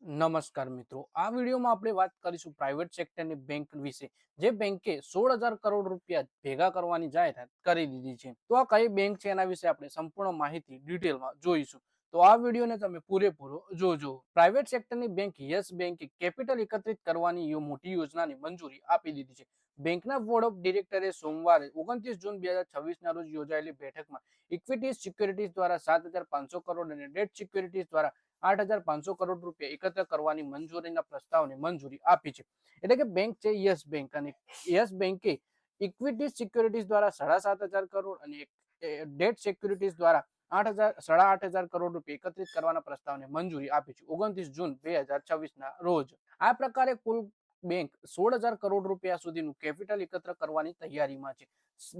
નમસ્કાર મિત્રો, આ વિડીયોમાં આપણે વાત કરીશું પ્રાઇવેટ સેક્ટરની બેંક વિશે, જે બેંકે 16,000 કરોડ રૂપિયા ભેગા કરવાની જાહેરાત કરી દીધી છે. તો આ કઈ બેંક છે એના વિશે આપણે સંપૂર્ણ માહિતી ડિટેલમાં જોઈશું. તો આ વિડીયોને તમે પૂરેપૂરો જોજો. પ્રાઇવેટ સેક્ટરની બેંક યસ બેંકે કેપિટલ એકત્રિત કરવાની મોટી યોજનાની મંજૂરી આપી દીધી છે. બેંકના બોર્ડ ઓફ ડિરેક્ટરે સોમવારે 29 જૂન 2026 ના રોજ યોજાયેલી બેઠકમાં ઇક્વિટી સિક્યુરિટીઝ દ્વારા 7,500 કરોડ અને ડેટ સિક્યુરિટીઝ દ્વારા 8,500 કરોડ રૂપિયા એકત્ર કરવાની મંજૂરીના પ્રસ્તાવને મંજૂરી આપી છે. એટલે કે બેંક છે યસ બેંક, અને યસ બેંકે ઇક્વિટી સિક્યુરિટીઝ દ્વારા 7,500 કરોડ અને ડેટ સિક્યુરિટીઝ દ્વારા 8,500 કરોડ રૂપિયા એકત્રિત કરવાના પ્રસ્તાવને મંજૂરી આપી છે 29 જૂન 2026 ના રોજ. આ પ્રકારે કુલ બેંક 16,000 કરોડ રૂપિયા સુધીનું કેપિટલ એકત્ર કરવાની તૈયારીમાં છે.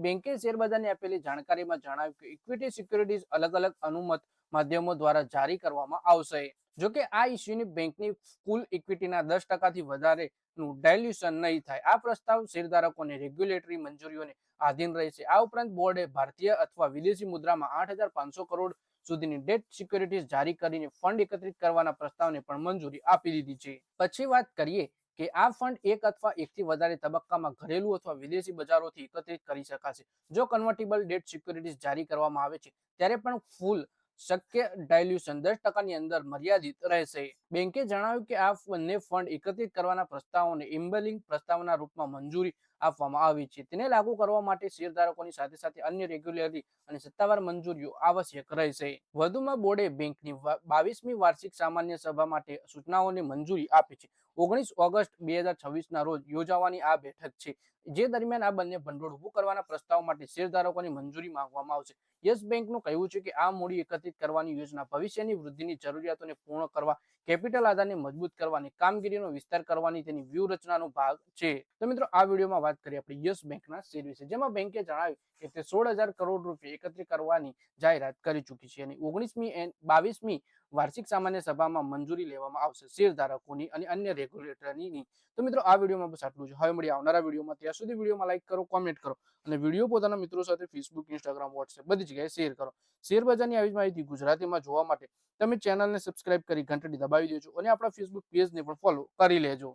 બેંકે શેરબજારને આપેલી જાણકારીમાં જણાવ્યું કે ઇક્વિટી સિક્યુરિટીઝ અલગ અલગ અનુમત માધ્યમો દ્વારા જારી કરવામાં આવશે. જોકે આ ઇસ્યુની બેંકની કુલ ઇક્વિટીના 10% વધારેનું ડાયલ્યુશન નહીં થાય. આ પ્રસ્તાવ શેરધારકોને રેગ્યુલેટરી મંજૂરીઓને આધીન રહેશે. આ ઉપરાંત બોર્ડે ભારતીય અથવા વિદેશી મુદ્રામાં 8,500 કરોડ સુધીની ડેટ સિક્યુરિટીઝ જારી કરીને ફંડ એકત્રિત કરવાના પ્રસ્તાવને પણ મંજૂરી આપી દીધી છે. પછી વાત કરીએ કે આ ફંડ એક અથવા એકથી વધારે તબક્કામાં ઘરેલું અથવા વિદેશી બજારોથી એકત્રિત કરી શકાશે. જો કન્વર્ટિબલ ડેટ સિક્યુરિટીઝ જારી કરવામાં આવે છે ત્યારે પણ ફૂલ શક્ય ડાયલ્યુશન 10% અંદર મર્યાદિત રહેશે. બેંકે જણાવ્યું કે આ બંને ફંડ એકત્રિત કરવાના પ્રસ્તાવોને એમ્બેલિંગ પ્રસ્તાવના રૂપમાં મંજૂરી આપવામાં આવી છે. તેને લાગુ કરવા માટે શેરધારકોની સાથે સાથે અન્ય રેગ્યુલેટરી અને સત્તાવાર મંજૂરીઓ આવશ્યક રહેશે. વધુમાં બોર્ડે બેંકની 22મી વાર્ષિક સામાન્ય સભા માટે સૂચનાઓને મંજૂરી આપી છે. 19 ઓગસ્ટ 2026 ના રોજ યોજાવાની આ બેઠક છે, જે દરમિયાન આ બંને ભંડોળ ઉભું કરવાના પ્રસ્તાવ માટે શેરધારકોની મંજૂરી માંગવામાં આવશે. યસ બેંકનું કહેવું છે કે આ મૂડી એકત્રિત કરવાની યોજના ભવિષ્યની વૃદ્ધિની જરૂરિયાતોને પૂર્ણ કરવા, કેપિટલ આધારને મજબૂત કરવાની કામગીરીનો વિસ્તાર કરવાની તેની વ્યૂહરચનાનો ભાગ છે. તો મિત્રો, આ વિડીયોમાં વાત કરીએ આપણે યસ બેંકના શેર વિશે, જેમાં બેંકે જણાવ્યું કે તે 16,000 કરોડ રૂપિયા એકત્રિત કરવાની જાહેરાત કરી ચૂકી છે અને 22મી વાર્ષિક સામાન્ય સભામાં મંજૂરી લેવામાં આવશે શેરધારકોની અને અન્ય રેગ્યુલેટરની. તો મિત્રો, આ વિડીયોમાં બસ આટલું જ. હવે મળીએ આવનારા વિડીયોમાં. ત્યાં સુધી વિડીયોમાં લાઈક કરો, કોમેન્ટ કરો અને વિડીયો પોતાના મિત્રો સાથે ફેસબુક, ઇન્સ્ટાગ્રામ, વોટ્સએપ બધી જગ્યાએ શેર કરો. શેર બજારની આવી માહિતી ગુજરાતીમાં જોવા માટે તમે ચેનલને સબસ્ક્રાઇબ કરી ઘંટડી દબાવી દેજો અને આપણા ફેસબુક પેજને પણ ફોલો કરી લેજો.